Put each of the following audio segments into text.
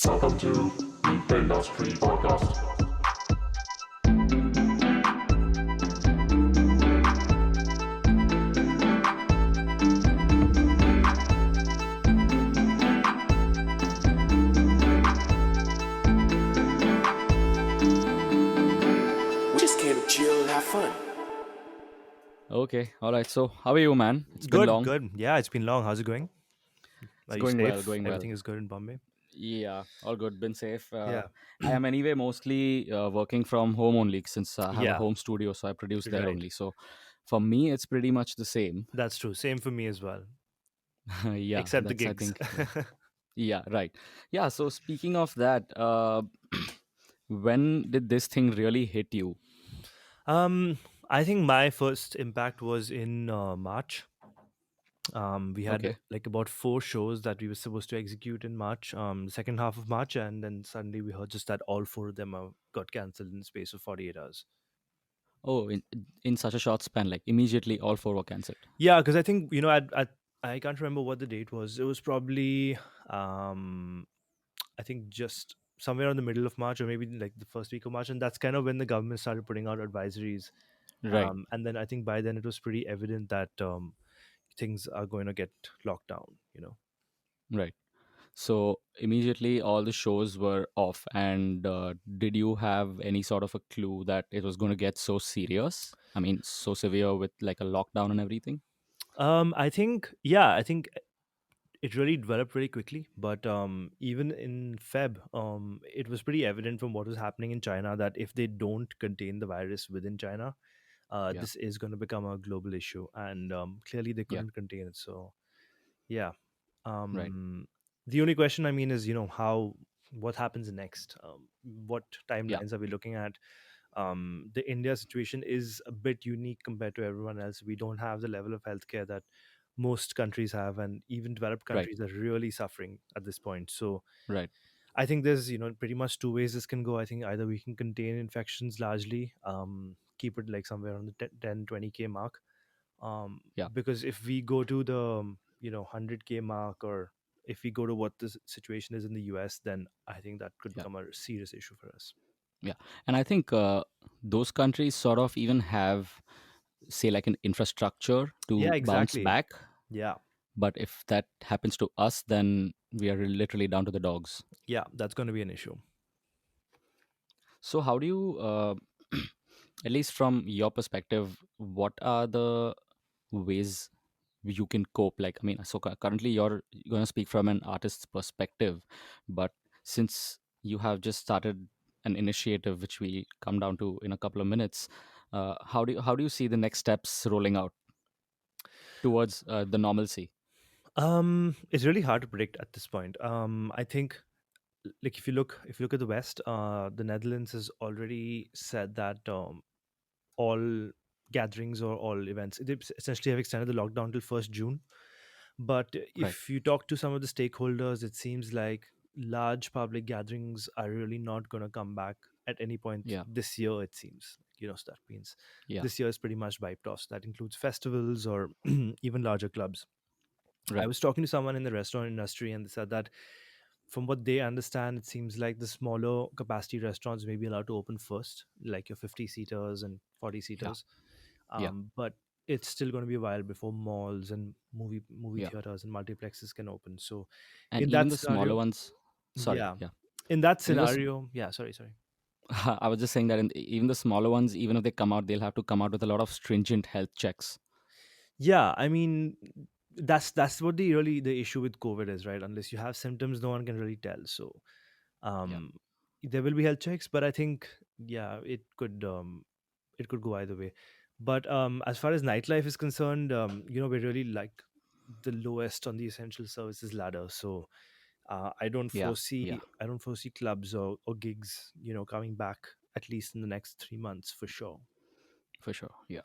Welcome to the Industry Podcast. We just came to chill and have fun. Okay, all right. So, how are you, man? It's been Good, long. good. Yeah, it's been long. How's it going? It's Are you going well, safe? going well. Everything is good in Bombay? Yeah, all good. Been safe. Yeah. I am anyway mostly working from home only since I have a Yeah, home studio, so I produce there right. only. So, for me, it's pretty much the same. That's true. Same for me as well. Yeah, Except the that's I gigs. think. Yeah, right. Yeah. So, speaking of that, when did this thing really hit you? um, I think my first impact was in March. We had Okay. like about 4 shows that we were supposed to execute in March, the second half of March, and then suddenly we heard just that all four of them got cancelled in the space of 48 hours. Oh, in such a short span, like immediately all four were cancelled. Yeah, because I think I can't remember what the date was. It was probably um I think just somewhere in the middle of March or maybe like the first week of March, and that's kind of when the government started putting out advisories. Right. And then I think by then it was pretty evident that things are going to get locked down. Right. So immediately all the shows were off. And did you have any sort of a clue that it was going to get so serious? I mean, so severe with like a lockdown and everything? I think yeah, I think it really developed really quickly. But even in Feb, it was pretty evident from what was happening in China that if they don't contain the virus within China, Yeah. this is going to become a global issue, and clearly they Yeah. couldn't contain it. So yeah, Right. the only question I mean is how what happens next, what Yeah. timelines are we looking at. The India situation is a bit unique compared to everyone else. We don't have the level of healthcare that most countries have, and even developed Right. countries are really suffering at this point. So Right. I think there's pretty much two ways this can go. I think either we can contain infections largely, keep it like somewhere on the 10-20K mark, Yeah. because if we go to the 100K mark, or if we go to what the situation is in the US, then I think that could Yeah. become a serious issue for us. Yeah. And I think those countries sort of even have, say, like an infrastructure Yeah, to bounce exactly. back. Yeah, But if that happens to us, then we are literally down to the dogs. yeah, that's going to be an issue. So, how do you, at least from your perspective, what are the ways you can cope? Like, I mean, so currently you're going to speak from an artist's perspective, but since you have just started an initiative, which we come down to in a couple of minutes, how do you see the next steps rolling out towards the normalcy? It's really hard to predict at this point. I think, like, if you look at the West, the Netherlands has already said that all gatherings or all events, they essentially have extended the lockdown till 1st June. But Right. if you talk to some of the stakeholders, it seems like large public gatherings are really not going to come back at any point Yeah. this year, it seems. So that means Yeah. this year is pretty much wiped off. So that includes festivals or even larger clubs. I Right. was talking to someone in the restaurant industry, and they said that from what they understand, it seems like the smaller capacity restaurants may be allowed to open first, like your 50 seaters and 40 Yeah. seaters. Yeah. But it's still going to be a while before malls and movie Yeah. theaters and multiplexes can open. So And in even that the smaller scenario, ones. Sorry. yeah, Yeah. in that And even scenario, yeah, sorry. I was just saying that even the smaller ones, even if they come out, they'll have to come out with a lot of stringent health checks. Yeah, I mean, that's what the issue with COVID is, right? Unless you have symptoms, no one can really tell. So Yeah. um there will be health checks, but I think, yeah, it could go either way. But as far as nightlife is concerned, we're really like the lowest on the essential services ladder. So I don't Yeah. Yeah. foresee clubs or gigs coming back, at least in the next 3 months for sure. For sure. Yeah.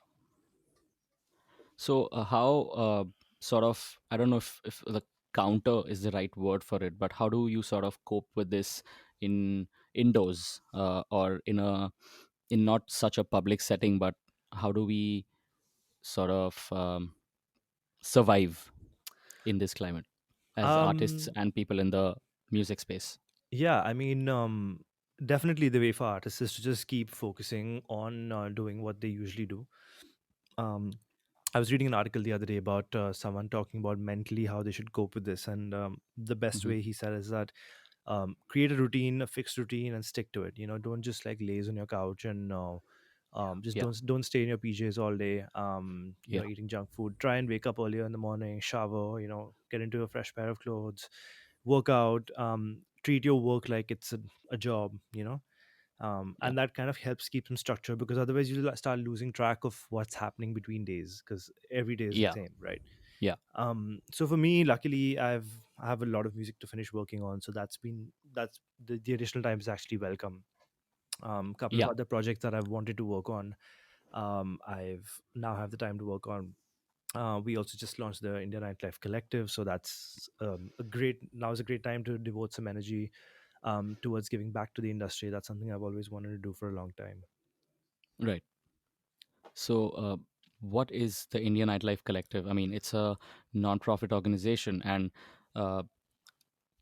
So, how sort of, I don't know if the counter is the right word for it, but how do you sort of cope with this in indoors, or in not such a public setting, but how do we sort of survive in this climate as artists um and people in the music space? Yeah, I mean, definitely the way for artists is to just keep focusing on doing what they usually do. Um, I was reading an article the other day about someone talking about mentally how they should cope with this, and the best Hmm. way he said is that create a routine, a fixed routine, and stick to it. You know, don't just like laze on your couch and just Yeah, don't stay in your PJs all day. You yeah, know, eating junk food. Try and wake up earlier in the morning, shower. You know, get into a fresh pair of clothes, work out. Treat your work like it's a job. You know, yeah, and that kind of helps keep some structure because otherwise you start losing track of what's happening between days because every day is the yeah, same, right? yeah, So for me, luckily, I have a lot of music to finish working on, so that's the additional time is actually welcome. Couple of yeah. other projects that I've wanted to work on, I've now have the time to work on. We also just launched the India Nightlife Collective, so that's a great now is a great time to devote some energy towards giving back to the industry. That's something I've always wanted to do for a long time. Right. So, what is the Indian Nightlife Collective? I mean, it's a non-profit organization, and uh,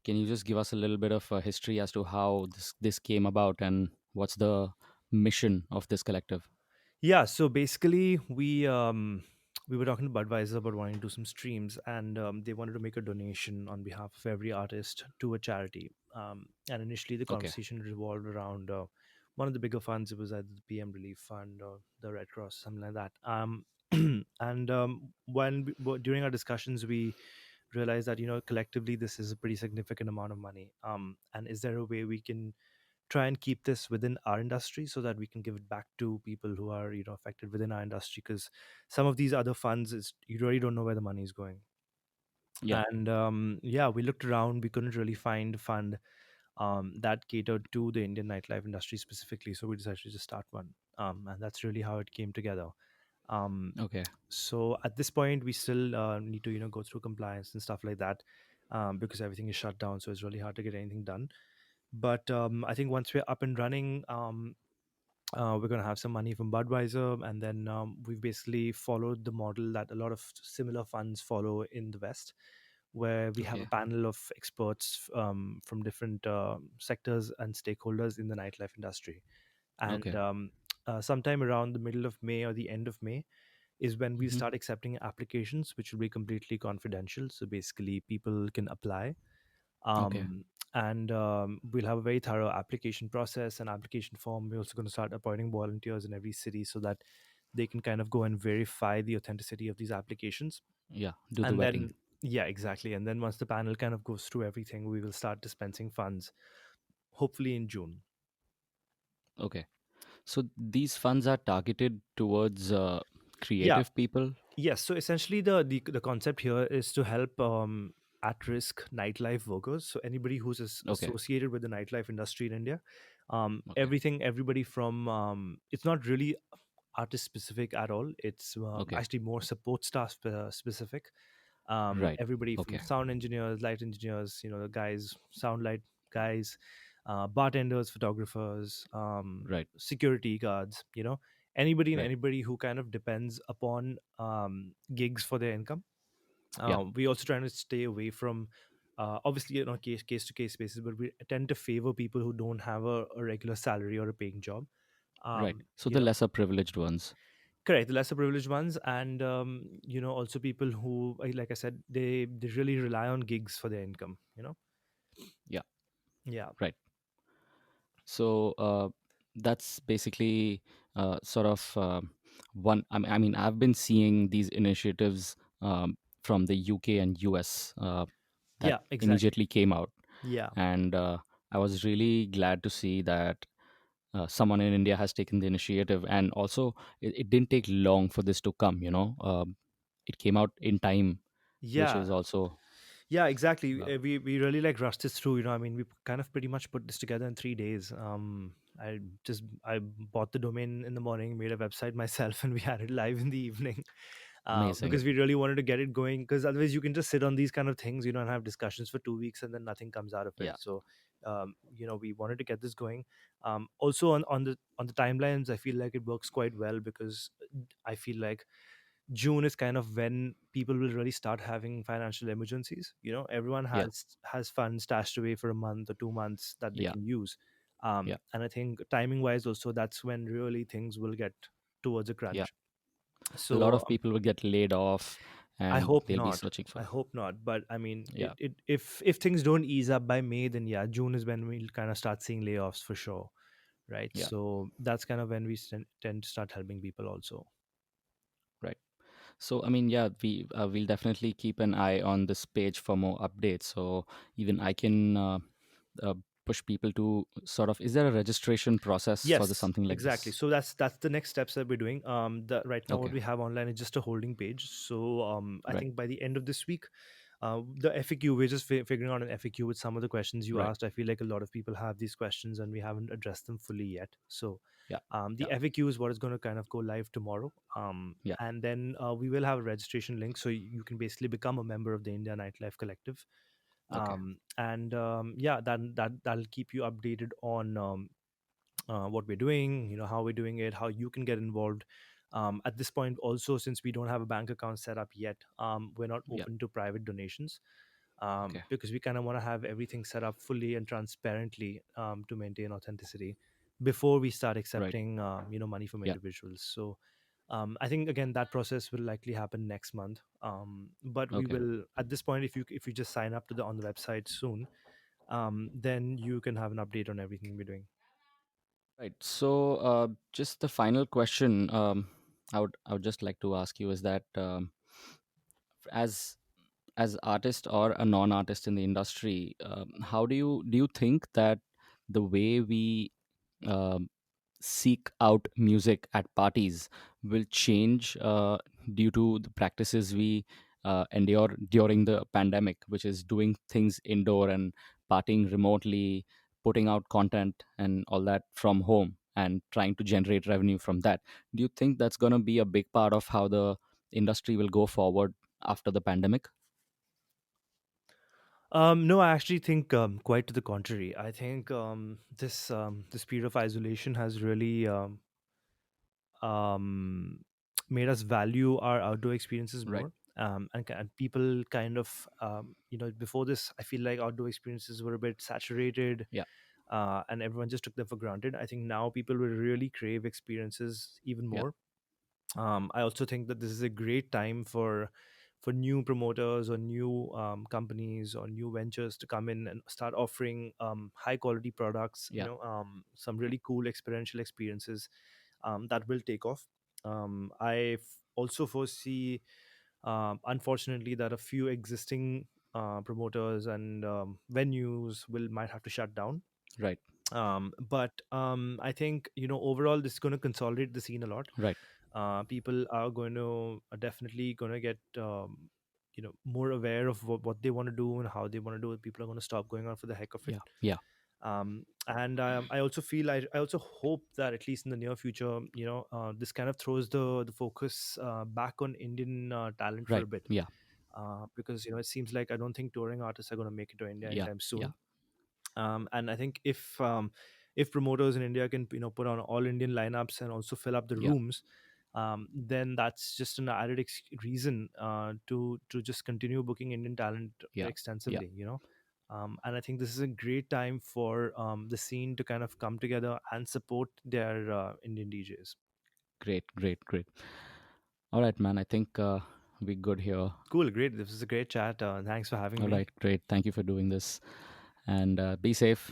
can you just give us a little bit of a history as to how this came about and what's the mission of this collective? Yeah, so basically, we were talking to Budweiser about wanting to do some streams, and they wanted to make a donation on behalf of every artist to a charity. And initially, the Okay. conversation revolved around one of the bigger funds. It was either the PM Relief Fund or the Red Cross, something like that. And during our discussions, we realized that collectively this is a pretty significant amount of money. And is there a way we can try and keep this within our industry so that we can give it back to people who are affected within our industry, because some of these other funds is you really don't know where the money is going. Yeah. And yeah, we looked around, we couldn't really find a fund that catered to the Indian nightlife industry specifically, so we decided to just start one. And that's really how it came together. um, Okay. so at this point we still need to go through compliance and stuff like that, because everything is shut down, so it's really hard to get anything done. But I think once we're up and running, we're going to have some money from Budweiser, and then we've basically followed the model that a lot of similar funds follow in the West, where we have a Okay. panel of experts from different sectors and stakeholders in the nightlife industry. And Okay. sometime around the middle of May or the end of May is when we Hmm. start accepting applications, which will be completely confidential. So basically, people can apply, Okay. um, and we'll have a very thorough application process and application form. We're also going to start appointing volunteers in every city so that they can kind of go and verify the authenticity of these applications. Yeah. Do the And vetting. then, yeah, exactly. And then once the panel kind of goes through everything, we will start dispensing funds, hopefully in June. Okay. So these funds are targeted towards Yeah, creative people. yes. So essentially, the concept here is to help at risk nightlife workers. So anybody who's Okay. associated with the nightlife industry in India, Okay. everybody from it's not really artist specific at all. It's Okay. actually more support staff specific. Right. Everybody from Okay. sound engineers, light engineers, the guys, sound light guys, bartenders, photographers, Right. security guards, anybody and Right. anybody who kind of depends upon gigs for their income. Yeah. We also trying to stay away from obviously on a case to case basis, but we tend to favor people who don't have a regular salary or a paying job. Right. So You the know, lesser privileged ones. correct, the lesser privileged ones, and also people who, like I said, they really rely on gigs for their income. Yeah. Yeah, Right. So that's basically sort of one. I mean, I've been seeing these initiatives from the UK and US that yeah, exactly. immediately came out, Yeah, and I was really glad to see that someone in India has taken the initiative, and also it didn't take long for this to come. It came out in time, which yeah. is also Yeah, exactly. uh, We really like rushed this through. I mean, we kind of pretty much put this together in 3 days. I bought the domain in the morning, made a website myself, and we had it live in the evening. amazing. Because we really wanted to get it going. Because otherwise, you can just sit on these kind of things, and have discussions for 2 weeks, and then nothing comes out of it. Yeah. So, we wanted to get this going. Also on the timelines, I feel like it works quite well because I feel like June is kind of when people will really start having financial emergencies. Everyone Yeah. has funds stashed away for a month or 2 months that they Yeah. can use. Yeah. And I think timing wise also, that's when really things will get towards a Yeah. crunch. A lot So of people will get laid off, I and hope they'll be not. searching I for. hope not. But I mean, Yeah. if things don't ease up by May, then yeah, June is when we'll kind of start seeing layoffs for sure, right? Yeah. So that's kind of when we tend to start helping people also. Right. So, I mean, yeah, we'll definitely keep an eye on this page for more updates. So even I can uh, push people to sort of. Is there a registration process for the Yes, something like exactly. this? So that's the next steps that we're doing. Right now what Okay. we have online is just a holding page. So I Right. think by the end of this week, the FAQ, we're just figuring out an FAQ with some of the questions you Right. asked. I feel like a lot of people have these questions and we haven't addressed them fully yet. So Yeah. the Yeah. FAQ is what is going to kind of go live tomorrow. Yeah. And then we will have a registration link, so you can basically become a member of the India Nightlife Collective. Okay. And yeah, that'll keep you updated on what we're doing, how we're doing it, how you can get involved. At this point also, since we don't have a bank account set up yet, we're not Yeah. open to private donations, Okay. because we kind of want to have everything set up fully and transparently, to maintain authenticity before we start Right. accepting money from Yeah. individuals. So I think again that process will likely happen next month. But we Okay. will, at this point, if you just sign up on the website soon, then you can have an update on everything we're doing. Right. So, just the final question, I would just like to ask you is that, as artist or a non-artist in the industry, how do you think that the way we um, seek out music at parties will change due to the practices we endure during the pandemic, which is doing things indoor and partying remotely, putting out content and all that from home and trying to generate revenue from that? Do you think that's going to be a big part of how the industry will go forward after the pandemic? No, I actually think quite to the contrary. I think this period of isolation has really um, made us value our outdoor experiences Right. more. And people kind of, before this, I feel like outdoor experiences were a bit saturated, Yeah. and everyone just took them for granted. I think now people will really crave experiences even Yeah. more. I also think that this is a great time for new promoters or new companies or new ventures to come in and start offering high quality products. Yeah. Some really cool experiential experiences that will take off. Also foresee, unfortunately, that a few existing promoters and venues will might have to shut down. Right. But I think, overall this is going to consolidate the scene a lot. Right. People are going to definitely going to get more aware of what they want to do and how they want to do it. People are going to stop going out for the heck of it. Yeah. Yeah. And I also feel, I also hope that at least in the near future, this kind of throws the focus back on Indian talent for a Right. bit. Yeah. Because it seems like I don't think touring artists are going to make it to India Yeah. anytime Yeah. soon. And I think if promoters in India can put on all Indian lineups and also fill up the Yeah. rooms, then that's just an added reason to just continue booking Indian talent Yeah. Yeah. extensively. And I think this is a great time for the scene to kind of come together and support their Indian DJs. Great. Great. Great. All right, man. I think we're good here. Cool, great. This was a great chat. Thanks for having All me. right. Great. Thank you for doing this, and be safe.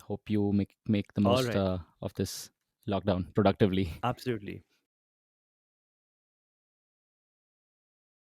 Hope you make the All most right, of this lockdown productively. absolutely.